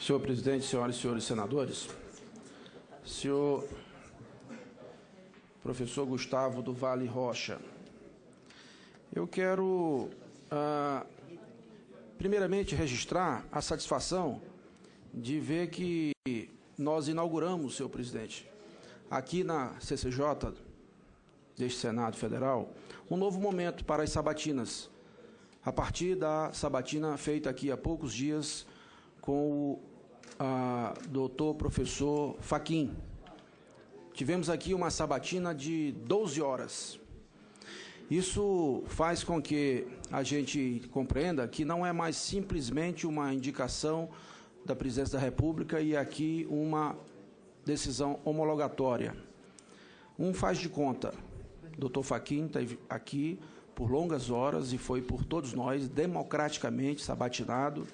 Senhor presidente, senhoras e senhores senadores, senhor professor Gustavo do Vale Rocha, eu quero, primeiramente, registrar a satisfação de ver que nós inauguramos, senhor presidente, aqui na CCJ, deste Senado Federal, um novo momento para as sabatinas, a partir da sabatina feita aqui há poucos dias com o doutor professor Fachin. Tivemos aqui uma sabatina de 12 horas. Isso faz com que a gente compreenda que não é mais simplesmente uma indicação da Presidência da República e aqui uma decisão homologatória. Um faz de conta, doutor Fachin esteve aqui por longas horas e foi por todos nós democraticamente sabatinado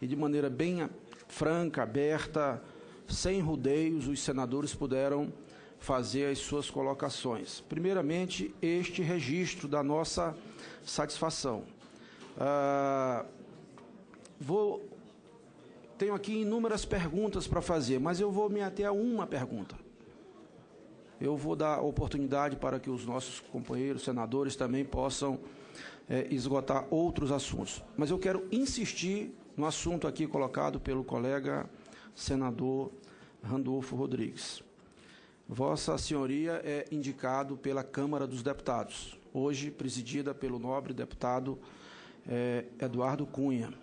e de maneira bem franca, aberta, sem rodeios, os senadores puderam fazer as suas colocações. Primeiramente, este registro da nossa satisfação. Tenho aqui inúmeras perguntas para fazer, mas eu vou me ater a uma pergunta. Eu vou dar oportunidade para que os nossos companheiros senadores também possam esgotar outros assuntos. Mas eu quero insistir no assunto aqui colocado pelo colega senador Randolfo Rodrigues. Vossa Senhoria é indicado pela Câmara dos Deputados, hoje presidida pelo nobre deputado Eduardo Cunha.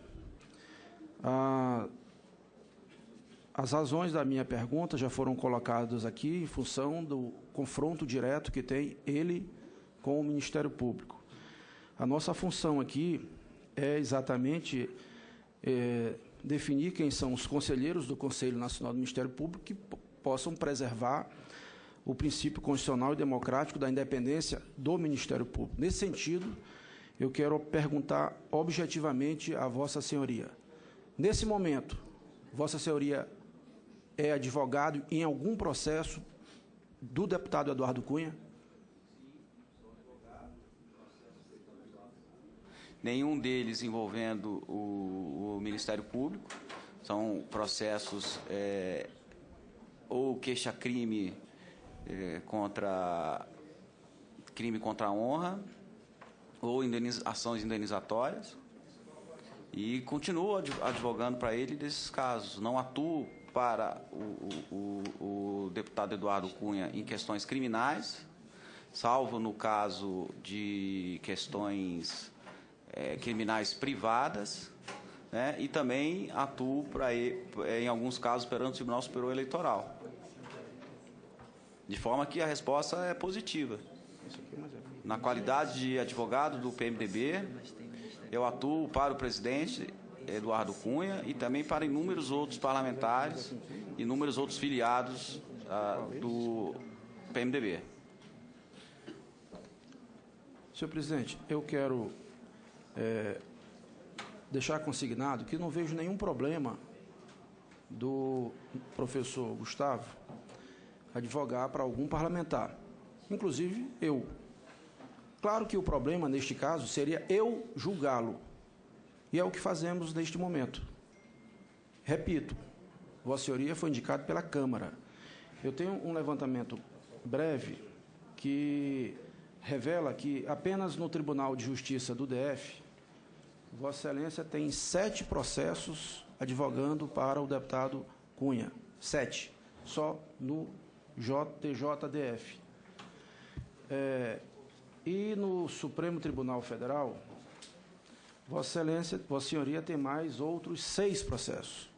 As razões da minha pergunta já foram colocadas aqui em função do confronto direto que tem ele com o Ministério Público. A nossa função aqui é exatamente definir quem são os conselheiros do Conselho Nacional do Ministério Público que possam preservar o princípio constitucional e democrático da independência do Ministério Público. Nesse sentido, eu quero perguntar objetivamente a Vossa Senhoria. Nesse momento, Vossa Senhoria é advogado em algum processo do deputado Eduardo Cunha? Nenhum deles envolvendo o Ministério Público. São processos ou queixa-crime contra a honra ou ações indenizatórias. E continuo advogando para ele desses casos. Não atuo para o deputado Eduardo Cunha em questões criminais, salvo no caso de questões criminais privadas, né, e também atuo para ele, em alguns casos, perante o Tribunal Superior Eleitoral. De forma que a resposta é positiva. Na qualidade de advogado do PMDB, eu atuo para o presidente Eduardo Cunha e também para inúmeros outros parlamentares, inúmeros outros filiados do PMDB. Senhor presidente, eu quero deixar consignado que não vejo nenhum problema do professor Gustavo advogar para algum parlamentar, inclusive eu. Claro que o problema, neste caso, seria eu julgá-lo, e é o que fazemos neste momento. Repito, Vossa Senhoria foi indicado pela Câmara. Eu tenho um levantamento breve que revela que apenas no Tribunal de Justiça do DF, Vossa Excelência tem 7 processos advogando para o deputado Cunha. 7, só no TJDF. E no Supremo Tribunal Federal, Vossa Excelência, Vossa Senhoria tem mais outros 6 processos.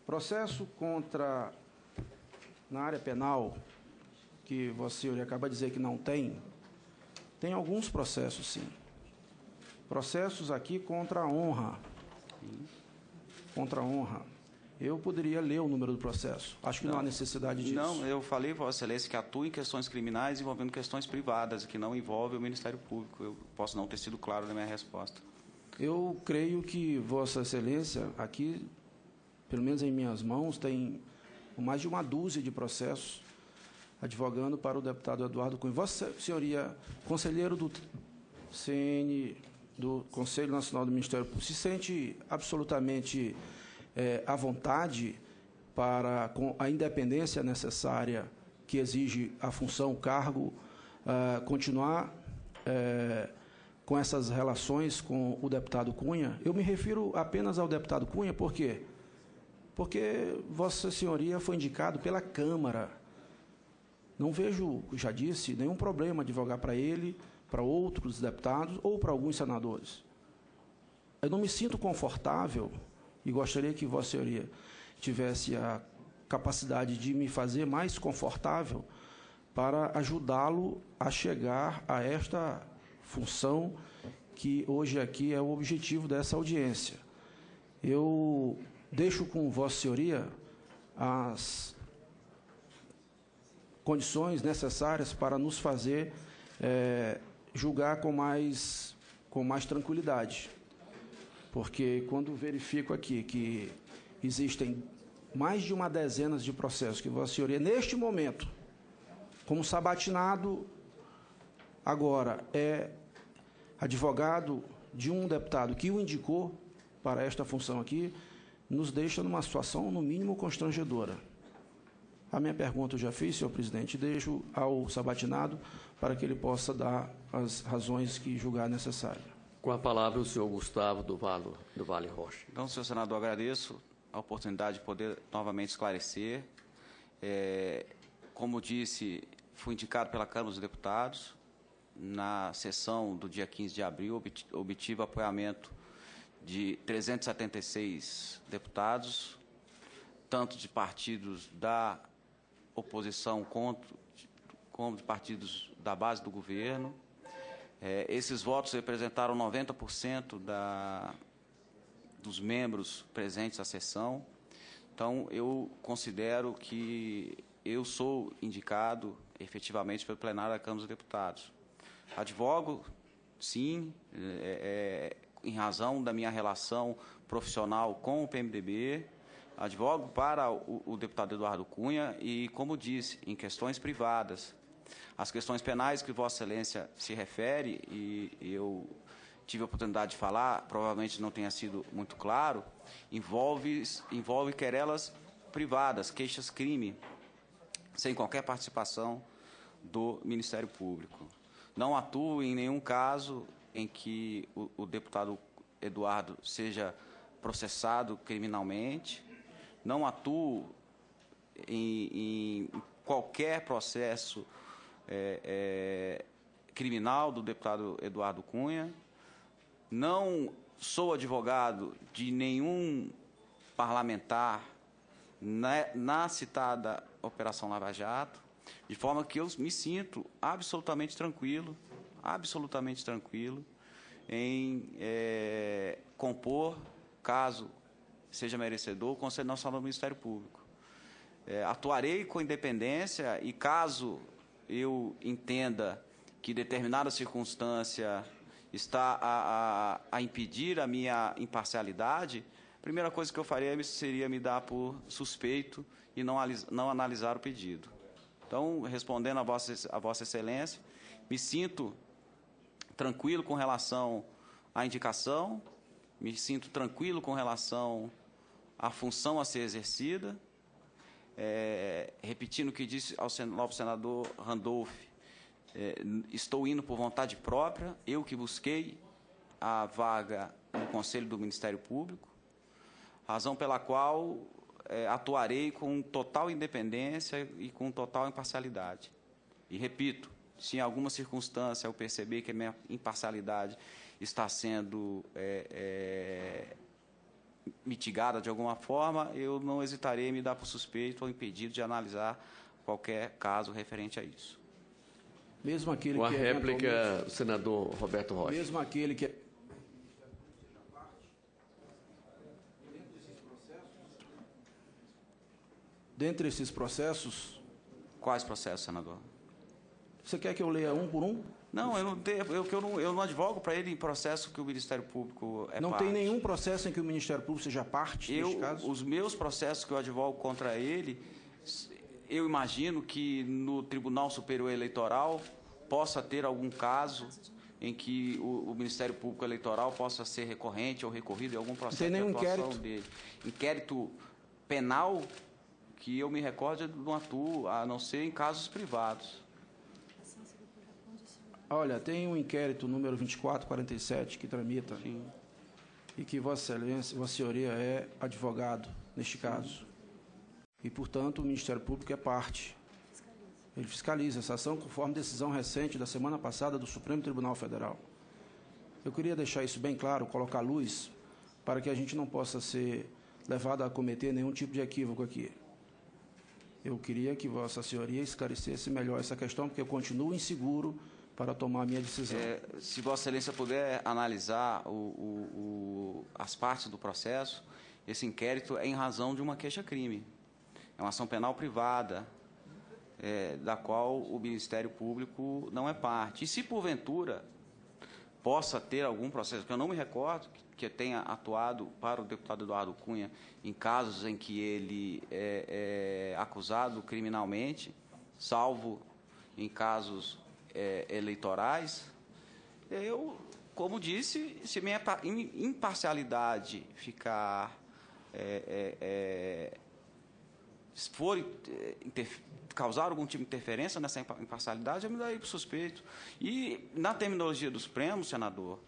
Processo na área penal, que Vossa Senhoria acaba de dizer que não tem alguns processos, sim. Processos aqui contra a honra. Contra a honra. Eu poderia ler o número do processo. Acho que não há necessidade disso. Não, eu falei, Vossa Excelência, que atua em questões criminais envolvendo questões privadas, que não envolve o Ministério Público. Eu posso não ter sido claro na minha resposta. Eu creio que Vossa Excelência, aqui, pelo menos em minhas mãos, tem mais de uma dúzia de processos advogando para o deputado Eduardo Cunha. Vossa Senhoria, conselheiro do CN, do Conselho Nacional do Ministério Público, se sente absolutamente à vontade para, com a independência necessária que exige a função, o cargo, continuar com essas relações com o deputado Cunha. Eu me refiro apenas ao deputado Cunha, por quê? Porque Vossa Senhoria foi indicado pela Câmara. Não vejo, já disse, nenhum problema advogar para ele, para outros deputados ou para alguns senadores. Eu não me sinto confortável e gostaria que Vossa Senhoria tivesse a capacidade de me fazer mais confortável para ajudá-lo a chegar a esta função que hoje aqui é o objetivo dessa audiência. Eu deixo com Vossa Senhoria as condições necessárias para nos fazer julgar com mais tranquilidade. Porque quando verifico aqui que existem mais de uma dezena de processos que Vossa Senhoria, neste momento, como sabatinado, agora é advogado de um deputado que o indicou para esta função aqui, nos deixa numa situação, no mínimo, constrangedora. A minha pergunta eu já fiz, senhor presidente, e deixo ao sabatinado para que ele possa dar as razões que julgar necessário. Com a palavra, o senhor Gustavo do Vale Rocha. Então, senhor senador, agradeço a oportunidade de poder novamente esclarecer. Como disse, fui indicado pela Câmara dos Deputados. Na sessão do dia 15 de abril, obtive apoiamento de 376 deputados, tanto de partidos da oposição como de partidos da base do governo. Esses votos representaram 90% dos membros presentes à sessão. Então, eu considero que eu sou indicado efetivamente pelo plenário da Câmara dos Deputados. Advogo, sim, em razão da minha relação profissional com o PMDB, advogo para o deputado Eduardo Cunha e, como disse, em questões privadas. As questões penais que Vossa Excelência se refere, e eu tive a oportunidade de falar, provavelmente não tenha sido muito claro, envolve querelas privadas, queixas-crime, sem qualquer participação do Ministério Público. Não atuo em nenhum caso em que o deputado Eduardo seja processado criminalmente, não atuo em qualquer processo criminal do deputado Eduardo Cunha, não sou advogado de nenhum parlamentar na citada Operação Lava Jato, de forma que eu me sinto absolutamente tranquilo em compor, caso seja merecedor, o Conselho Nacional do Ministério Público. Atuarei com independência e, caso eu entenda que determinada circunstância está a impedir a minha imparcialidade, a primeira coisa que eu faria seria me dar por suspeito e não analisar o pedido. Então, respondendo a Vossa Excelência, me sinto tranquilo com relação à indicação, me sinto tranquilo com relação à função a ser exercida. Repetindo o que disse ao novo senador Randolph, estou indo por vontade própria, eu que busquei a vaga no Conselho do Ministério Público, razão pela qual atuarei com total independência e com total imparcialidade. E repito, se em alguma circunstância eu perceber que a minha imparcialidade está sendo mitigada de alguma forma, eu não hesitarei em me dar por suspeito ou impedido de analisar qualquer caso referente a isso. Mesmo aquele Com a que réplica, o senador Roberto Rocha. Mesmo aquele que dentre esses processos... Quais processos, senador? Você quer que eu leia um por um? Não, eu não advogo para ele em processo que o Ministério Público não parte. Tem nenhum processo em que o Ministério Público seja parte neste caso? Os meus processos que eu advogo contra ele, eu imagino que no Tribunal Superior Eleitoral possa ter algum caso em que o Ministério Público Eleitoral possa ser recorrente ou recorrido em algum processo Tem nenhum de atuação inquérito? dele. Inquérito penal, que eu me recordo, não atuo, a não ser em casos privados. Olha, tem um inquérito número 2447 que tramita. Sim. E que Vossa Excelência, Vossa Senhoria é advogado neste caso. E, portanto, o Ministério Público é parte. Ele fiscaliza essa ação conforme decisão recente da semana passada do Supremo Tribunal Federal. Eu queria deixar isso bem claro, colocar luz, para que a gente não possa ser levado a cometer nenhum tipo de equívoco aqui. Eu queria que Vossa Senhoria esclarecesse melhor essa questão, porque eu continuo inseguro para tomar a minha decisão. Se Vossa Excelência puder analisar as partes do processo, esse inquérito é em razão de uma queixa-crime. É uma ação penal privada, da qual o Ministério Público não é parte. E se, porventura, possa ter algum processo, que eu não me recordo, que tenha atuado para o deputado Eduardo Cunha em casos em que ele é acusado criminalmente, salvo em casos eleitorais, eu, como disse, se minha imparcialidade ficar, for causar algum tipo de interferência nessa imparcialidade, eu me darei por suspeito. E, na terminologia do Supremo, senador,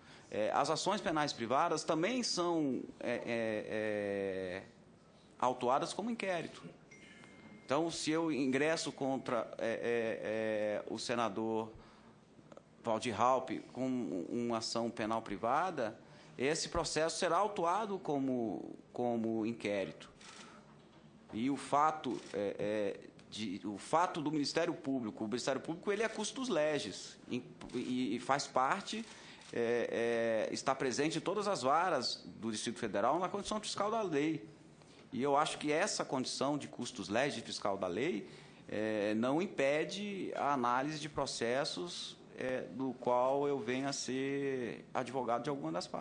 as ações penais privadas também são autuadas como inquérito. Então, se eu ingresso contra o senador Valdir Raupp com uma ação penal privada, esse processo será autuado como inquérito. E o fato do Ministério Público, o Ministério Público ele é custos legis e faz parte, está presente em todas as varas do Distrito Federal na condição fiscal da lei. E eu acho que essa condição de custos legis fiscal da lei não impede a análise de processos do qual eu venha a ser advogado de alguma das partes.